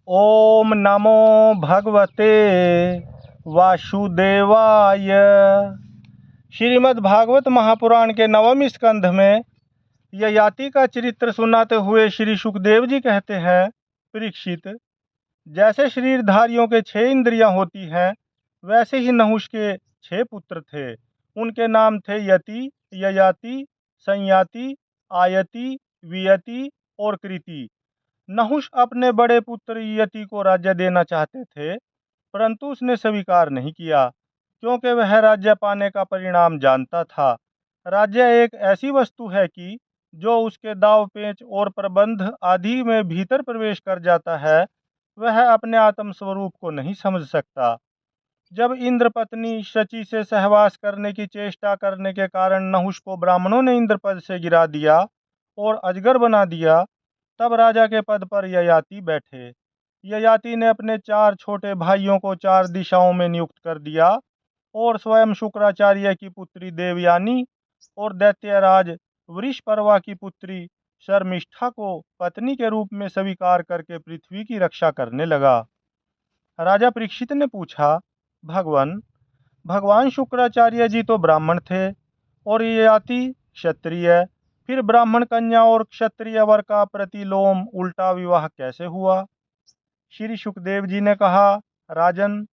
ओम नमो भगवते वासुदेवाय। श्रीमद् भागवत महापुराण के नवम स्कंध में ययाति का चरित्र सुनाते हुए श्री सुखदेव जी कहते हैं, परीक्षित, जैसे शरीरधारियों के 6 इंद्रियां होती हैं, वैसे ही नहुष के 6 पुत्र थे। उनके नाम थे यति, ययाति, संयाति, आयति, वियति और कृति। नहुष अपने बड़े पुत्र यति को राज्य देना चाहते थे, परंतु उसने स्वीकार नहीं किया, क्योंकि वह राज्य पाने का परिणाम जानता था। राज्य एक ऐसी वस्तु है कि जो उसके दाव पेच और प्रबंध आदि में भीतर प्रवेश कर जाता है, वह अपने आत्म स्वरूप को नहीं समझ सकता। जब इंद्र पत्नी शची से सहवास करने की चेष्टा करने के कारण नहुष को ब्राह्मणों ने इंद्रपद से गिरा दिया और अजगर बना दिया, तब राजा के पद पर ययाति बैठे। ययाति ने अपने 4 छोटे भाइयों को 4 दिशाओं में नियुक्त कर दिया और स्वयं शुक्राचार्य की पुत्री देवयानी और दैत्यराज वृषपर्वा की पुत्री शर्मिष्ठा को पत्नी के रूप में स्वीकार करके पृथ्वी की रक्षा करने लगा। राजा परीक्षित ने पूछा, भगवान शुक्राचार्य जी तो ब्राह्मण थे और ययाति क्षत्रिय, फिर ब्राह्मण कन्या और क्षत्रिय वर का प्रतिलोम उल्टा विवाह कैसे हुआ? श्री सुखदेव जी ने कहा, राजन,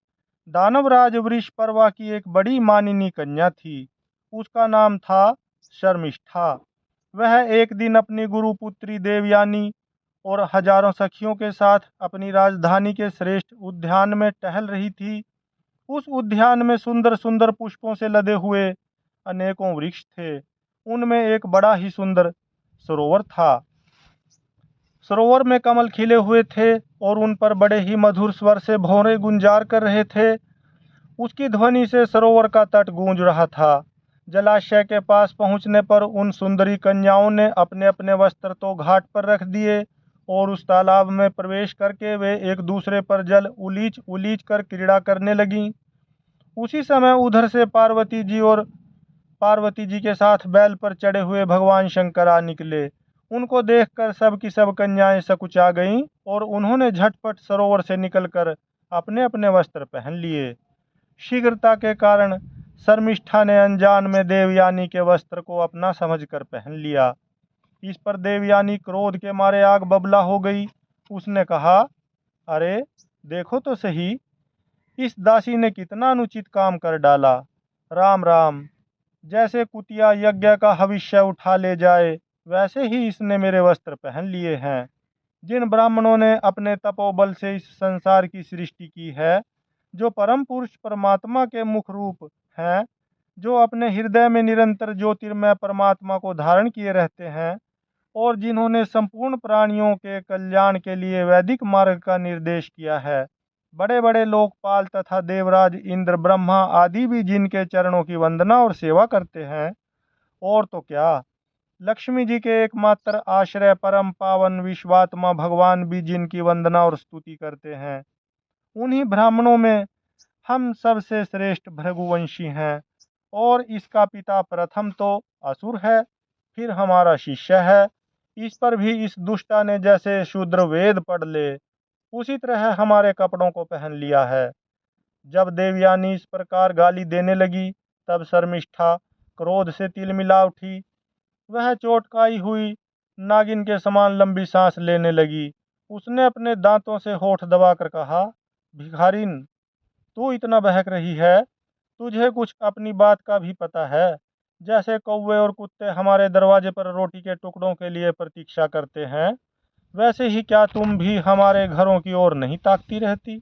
दानवराज वृषपर्वा की एक बड़ी मानिनी कन्या थी। उसका नाम था शर्मिष्ठा। वह एक दिन अपनी गुरुपुत्री देवयानी और हजारों सखियों के साथ अपनी राजधानी के श्रेष्ठ उद्यान में टहल रही थी। उस उद्यान में सुंदर सुंदर पुष्पों से लदे हुए अनेकों वृक्ष थे। उनमें एक बड़ा ही सुंदर सरोवर था। सरोवर में कमल खिले हुए थे और उन पर बड़े ही मधुर स्वर से भौरे गुंजार कर रहे थे। उसकी ध्वनि से सरोवर का तट गूंज रहा था। जलाशय के पास पहुंचने पर उन सुंदरी कन्याओं ने अपने अपने वस्त्र तो घाट पर रख दिए और उस तालाब में प्रवेश करके वे एक दूसरे पर जल उलीच उलीच कर क्रीड़ा करने लगीं। उसी समय उधर से पार्वती जी के साथ बैल पर चढ़े हुए भगवान शंकर आ निकले। उनको देखकर सब की सब कन्याएं सकुचा गईं और उन्होंने झटपट सरोवर से निकलकर अपने अपने वस्त्र पहन लिए। शीघ्रता के कारण शर्मिष्ठा ने अनजान में देवयानी के वस्त्र को अपना समझकर पहन लिया। इस पर देवयानी क्रोध के मारे आग बबला हो गई। उसने कहा, अरे देखो तो सही, इस दासी ने कितना अनुचित काम कर डाला। राम राम, जैसे कुतिया यज्ञ का हविष्य उठा ले जाए, वैसे ही इसने मेरे वस्त्र पहन लिए हैं। जिन ब्राह्मणों ने अपने तपोबल से इस संसार की सृष्टि की है, जो परम पुरुष परमात्मा के मुख रूप हैं, जो अपने हृदय में निरंतर ज्योतिर्मय परमात्मा को धारण किए रहते हैं, और जिन्होंने संपूर्ण प्राणियों के कल्याण के लिए वैदिक मार्ग का निर्देश किया है, बड़े बड़े लोकपाल तथा देवराज इंद्र ब्रह्मा आदि भी जिनके चरणों की वंदना और सेवा करते हैं, और तो क्या, लक्ष्मी जी के एकमात्र आश्रय परम पावन विश्वात्मा भगवान भी जिनकी वंदना और स्तुति करते हैं, उन्हीं ब्राह्मणों में हम सबसे श्रेष्ठ भृगुवंशी हैं। और इसका पिता प्रथम तो असुर है, फिर हमारा शिष्य है। इस पर भी इस दुष्टा ने जैसे शूद्र वेद पढ़ ले, उसी तरह हमारे कपड़ों को पहन लिया है। जब देवयानी इस प्रकार गाली देने लगी, तब शर्मिष्ठा क्रोध से तिलमिला उठी। वह चोटकाई हुई नागिन के समान लंबी सांस लेने लगी। उसने अपने दांतों से होठ दबाकर कहा, भिखारिन, तू इतना बहक रही है, तुझे कुछ अपनी बात का भी पता है? जैसे कौवे और कुत्ते हमारे दरवाजे पर रोटी के टुकड़ों के लिए प्रतीक्षा करते हैं, वैसे ही क्या तुम भी हमारे घरों की ओर नहीं ताकती रहती?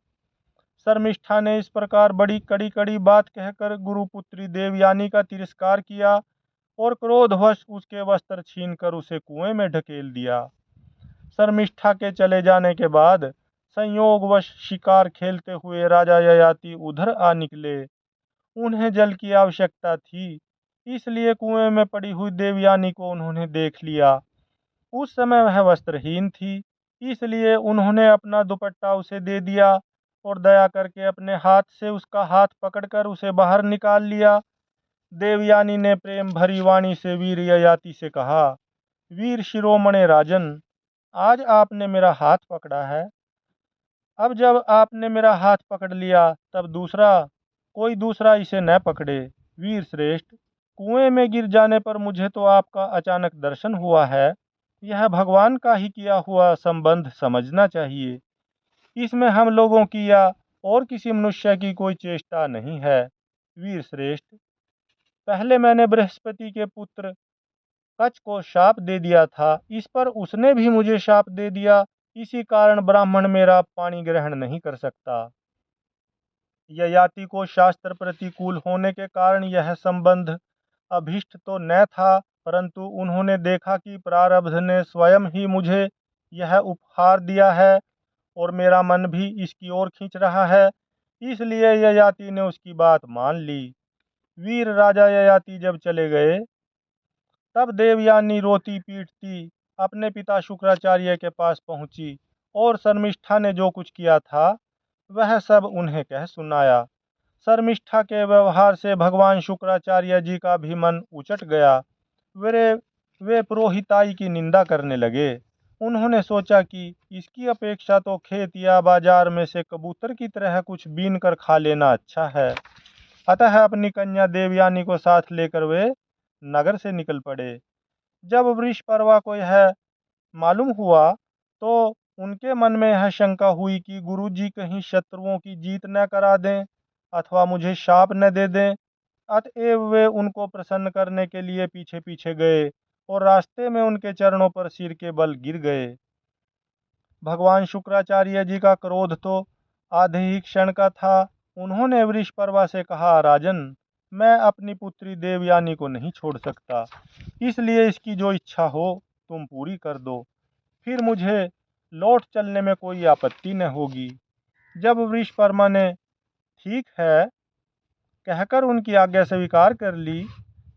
शर्मिष्ठा ने इस प्रकार बड़ी कड़ी कड़ी बात कहकर गुरुपुत्री देवयानी का तिरस्कार किया और क्रोधवश उसके वस्त्र छीनकर उसे कुएं में ढकेल दिया। शर्मिष्ठा के चले जाने के बाद संयोगवश शिकार खेलते हुए राजा ययाति उधर आ निकले। उन्हें जल की आवश्यकता थी, इसलिए कुएं में पड़ी हुई देवयानी को उन्होंने देख लिया। उस समय वह वस्त्रहीन थी, इसलिए उन्होंने अपना दुपट्टा उसे दे दिया और दया करके अपने हाथ से उसका हाथ पकड़कर उसे बाहर निकाल लिया। देवयानी ने प्रेम भरी वाणी से वीर ययाति से कहा, वीर शिरोमणे राजन, आज आपने मेरा हाथ पकड़ा है, अब जब आपने मेरा हाथ पकड़ लिया तब कोई दूसरा इसे न पकड़े। वीर श्रेष्ठ, कुएं में गिर जाने पर मुझे तो आपका अचानक दर्शन हुआ है। यह भगवान का ही किया हुआ संबंध समझना चाहिए। इसमें हम लोगों की या और किसी मनुष्य की कोई चेष्टा नहीं है। वीर श्रेष्ठ, पहले मैंने बृहस्पति के पुत्र कच को शाप दे दिया था, इस पर उसने भी मुझे शाप दे दिया। इसी कारण ब्राह्मण मेरा पानी ग्रहण नहीं कर सकता। ययाति को शास्त्र प्रतिकूल होने के कारण यह संबंध अभीष्ट तो न था, परंतु उन्होंने देखा कि प्रारब्ध ने स्वयं ही मुझे यह उपहार दिया है और मेरा मन भी इसकी ओर खींच रहा है, इसलिए ययाति ने उसकी बात मान ली। वीर राजा ययाति जब चले गए तब देवयानी रोती पीटती अपने पिता शुक्राचार्य के पास पहुंची और शर्मिष्ठा ने जो कुछ किया था वह सब उन्हें कह सुनाया। शर्मिष्ठा के व्यवहार से भगवान शुक्राचार्य जी का भी मन उचट गया। वे पुरोहिताई की निंदा करने लगे। उन्होंने सोचा कि इसकी अपेक्षा तो खेत या बाजार में से कबूतर की तरह कुछ बीन कर खा लेना अच्छा है। अतः अपनी कन्या देवयानी को साथ लेकर वे नगर से निकल पड़े। जब वृषपर्वा को यह मालूम हुआ तो उनके मन में यह शंका हुई कि गुरुजी कहीं शत्रुओं की जीत न करा दें अथवा मुझे शाप न दे दें। अतएव वे उनको प्रसन्न करने के लिए पीछे पीछे गए और रास्ते में उनके चरणों पर सिर के बल गिर गए। भगवान शुक्राचार्य जी का क्रोध तो आधे ही क्षण का था। उन्होंने वृषपर्वा से कहा, राजन, मैं अपनी पुत्री देवयानी को नहीं छोड़ सकता, इसलिए इसकी जो इच्छा हो तुम पूरी कर दो, फिर मुझे लौट चलने में कोई आपत्ति न होगी। जब वृषपर्वा ने ठीक है कहकर उनकी आज्ञा स्वीकार कर ली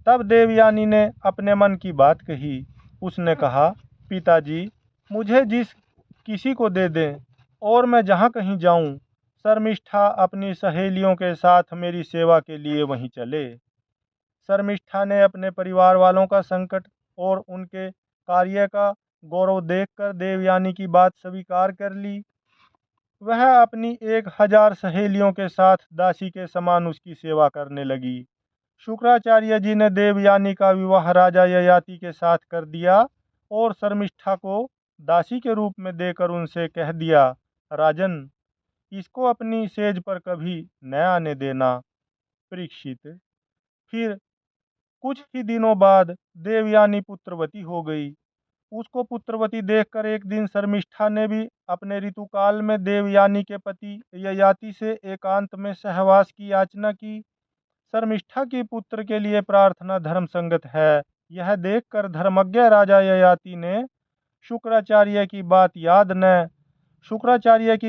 तब देवयानी ने अपने मन की बात कही। उसने कहा, पिताजी, मुझे जिस किसी को दे दें और मैं जहाँ कहीं जाऊँ, शर्मिष्ठा अपनी सहेलियों के साथ मेरी सेवा के लिए वहीं चले। शर्मिष्ठा ने अपने परिवार वालों का संकट और उनके कार्य का गौरव देखकर देवयानी की बात स्वीकार कर ली। वह अपनी 1000 सहेलियों के साथ दासी के समान उसकी सेवा करने लगी। शुक्राचार्य जी ने देवयानी का विवाह राजा ययाति के साथ कर दिया और शर्मिष्ठा को दासी के रूप में देकर उनसे कह दिया, राजन, इसको अपनी सेज पर कभी न आने देना। परीक्षित, फिर कुछ ही दिनों बाद देवयानी पुत्रवती हो गई। उसको पुत्रवती देखकर एक दिन शर्मिष्ठा ने भी अपने ऋतुकाल में देवयानी के पति ययाति से एकांत में सहवास की याचना की। शर्मिष्ठा की पुत्र के लिए प्रार्थना धर्म संगत है, यह देखकर धर्मज्ञ राजा ययाति ने शुक्राचार्य की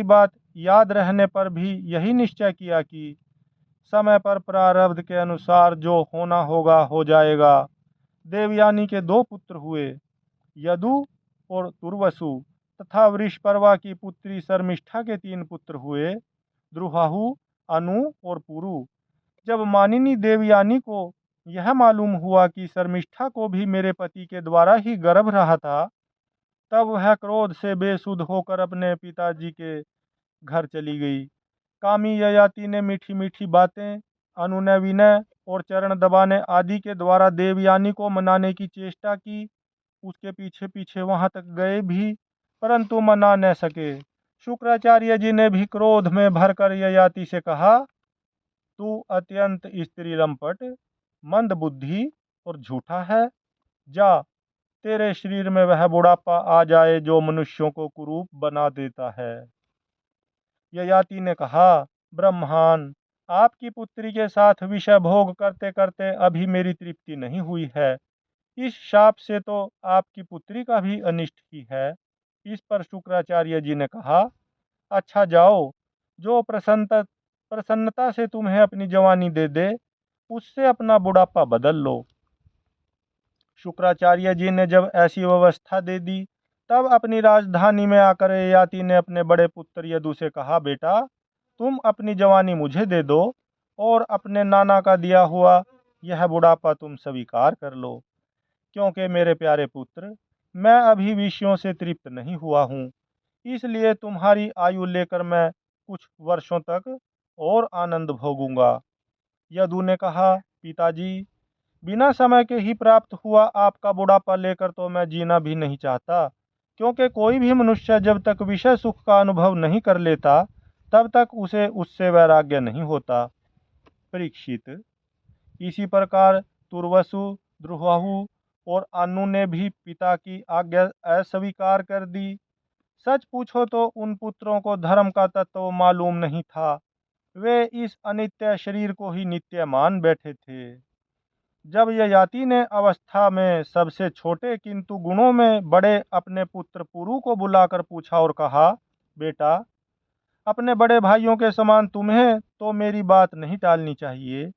बात याद रहने पर भी यही निश्चय किया कि समय पर प्रारब्ध के अनुसार जो होना होगा हो जाएगा। देवयानी के 2 पुत्र हुए, यदु और तुर्वसु, तथा वृषपर्वा की पुत्री शर्मिष्ठा के 3 पुत्र हुए, द्रुहाहु, अनु और पुरु। जब मानिनी देवयानी को यह मालूम हुआ कि शर्मिष्ठा को भी मेरे पति के द्वारा ही गर्भ रहा था, तब वह क्रोध से बेसुध होकर अपने पिताजी के घर चली गई। कामी ययाति ने मीठी मीठी बातें, अनुनय विनय और चरण दबाने आदि के द्वारा देवयानी को मनाने की चेष्टा की। उसके पीछे पीछे वहां तक गए भी, परंतु मना न सके। शुक्राचार्य जी ने भी क्रोध में भरकर ययाति से कहा, तू अत्यंत स्त्री लंपट, मंद बुद्धि और झूठा है। जा, तेरे शरीर में वह बुढ़ापा आ जाए जो मनुष्यों को कुरूप बना देता है। ययाति ने कहा, ब्रह्मान, आपकी पुत्री के साथ विषय भोग करते करते अभी मेरी तृप्ति नहीं हुई है। इस शाप से तो आपकी पुत्री का भी अनिष्ट ही है। इस पर शुक्राचार्य जी ने कहा, अच्छा जाओ, जो प्रसन्नता से तुम्हें अपनी जवानी दे दे, उससे अपना बुढ़ापा बदल लो। शुक्राचार्य जी ने जब ऐसी व्यवस्था दे दी तब अपनी राजधानी में आकर ययाति ने अपने बड़े पुत्र यदु से कहा, बेटा, तुम अपनी जवानी मुझे दे दो और अपने नाना का दिया हुआ यह बुढ़ापा तुम स्वीकार कर लो, क्योंकि मेरे प्यारे पुत्र, मैं अभी विषयों से तृप्त नहीं हुआ हूँ। इसलिए तुम्हारी आयु लेकर मैं कुछ वर्षों तक और आनंद भोगूंगा। यदु ने कहा, पिताजी, बिना समय के ही प्राप्त हुआ आपका बुढ़ापा लेकर तो मैं जीना भी नहीं चाहता, क्योंकि कोई भी मनुष्य जब तक विषय सुख का अनुभव नहीं कर लेता तब तक उसे उससे वैराग्य नहीं होता। परीक्षित, इसी प्रकार तुर्वसु, द्रुहु और अनु ने भी पिता की आज्ञा अस्वीकार कर दी। सच पूछो तो उन पुत्रों को धर्म का तत्व मालूम नहीं था। वे इस अनित्य शरीर को ही नित्य मान बैठे थे। जब ययाति ने अवस्था में सबसे छोटे किंतु गुणों में बड़े अपने पुत्र पुरु को बुलाकर पूछा और कहा, बेटा, अपने बड़े भाइयों के समान तुम्हें तो मेरी बात नहीं टालनी चाहिए।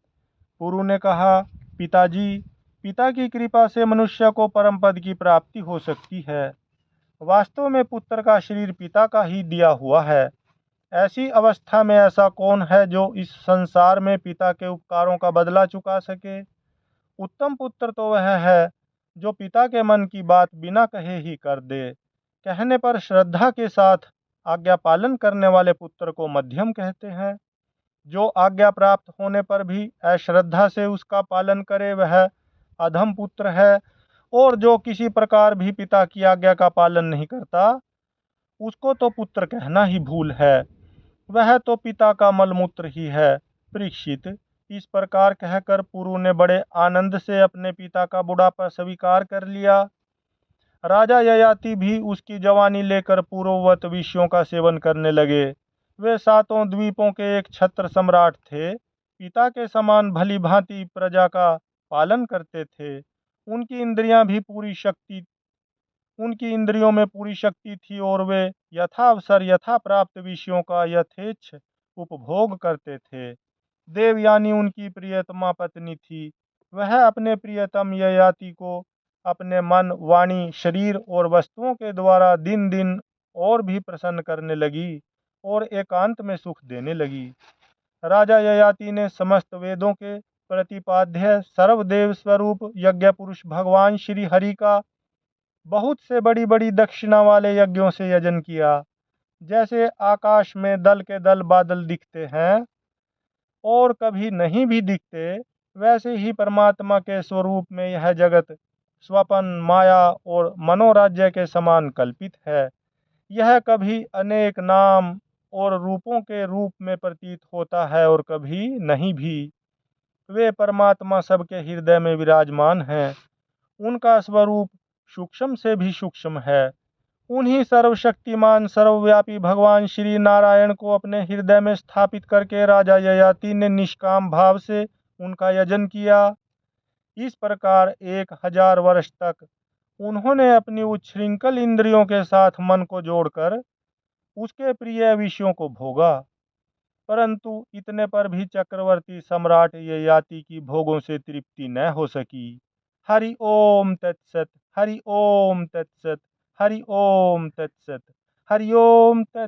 पुरु ने कहा, पिताजी, पिता की कृपा से मनुष्य को परम पद की प्राप्ति हो सकती है। वास्तव में पुत्र का शरीर पिता का ही दिया हुआ है। ऐसी अवस्था में ऐसा कौन है जो इस संसार में पिता के उपकारों का बदला चुका सके। उत्तम पुत्र तो वह है जो पिता के मन की बात बिना कहे ही कर दे। कहने पर श्रद्धा के साथ आज्ञा पालन करने वाले पुत्र को मध्यम कहते हैं। जो आज्ञा प्राप्त होने पर भी अश्रद्धा से उसका पालन करे वह अधम पुत्र है, और जो किसी प्रकार भी पिता की आज्ञा का पालन नहीं करता उसको तो पुत्र कहना ही भूल है। वह तो पिता का मलमूत्र ही है। परीक्षित, इस प्रकार कहकर पुरु ने बड़े आनंद से अपने पिता का बुढ़ापा स्वीकार कर लिया। राजा ययाति भी उसकी जवानी लेकर पूर्ववत विषयों का सेवन करने लगे। वे सातों द्वीपों के एक छत्र सम्राट थे। पिता के समान भली भांति प्रजा का पालन करते थे। उनकी इंद्रियां भी पूरी शक्ति उनकी इंद्रियों में पूरी शक्ति थी और वे यथावसर यथा प्राप्त विषयों का यथेच्छ उपभोग करते थे। देवयानी उनकी प्रियतमा पत्नी थी। वह अपने प्रियतम ययाति को अपने मन, वाणी, शरीर और वस्तुओं के द्वारा दिन दिन और भी प्रसन्न करने लगी और एकांत में सुख देने लगी। राजा ययाति ने समस्त वेदों के प्रतिपाद्य सर्वदेव स्वरूप यज्ञ पुरुष भगवान श्री हरि का बहुत से बड़ी बड़ी दक्षिणा वाले यज्ञों से यजन किया। जैसे आकाश में दल के दल बादल दिखते हैं और कभी नहीं भी दिखते, वैसे ही परमात्मा के स्वरूप में यह जगत स्वपन, माया और मनोराज्य के समान कल्पित है। यह कभी अनेक नाम और रूपों के रूप में प्रतीत होता है और कभी नहीं भी। वे परमात्मा सबके हृदय में विराजमान हैं। उनका स्वरूप सूक्ष्म से भी सूक्ष्म है। उन्हीं सर्वशक्तिमान सर्वव्यापी भगवान श्री नारायण को अपने हृदय में स्थापित करके राजा ययाति ने निष्काम भाव से उनका यजन किया। इस प्रकार 1000 वर्ष तक उन्होंने अपनी उच्छृंखल इंद्रियों के साथ मन को जोड़कर उसके प्रिय विषयों को भोगा। परंतु इतने पर भी चक्रवर्ती सम्राट ययाति की भोगों से तृप्ति न हो सकी। हरि ओम तत्सत, हरि ओम तत्सत, हरि ओम तत्सत, हरि ओम तत्सत।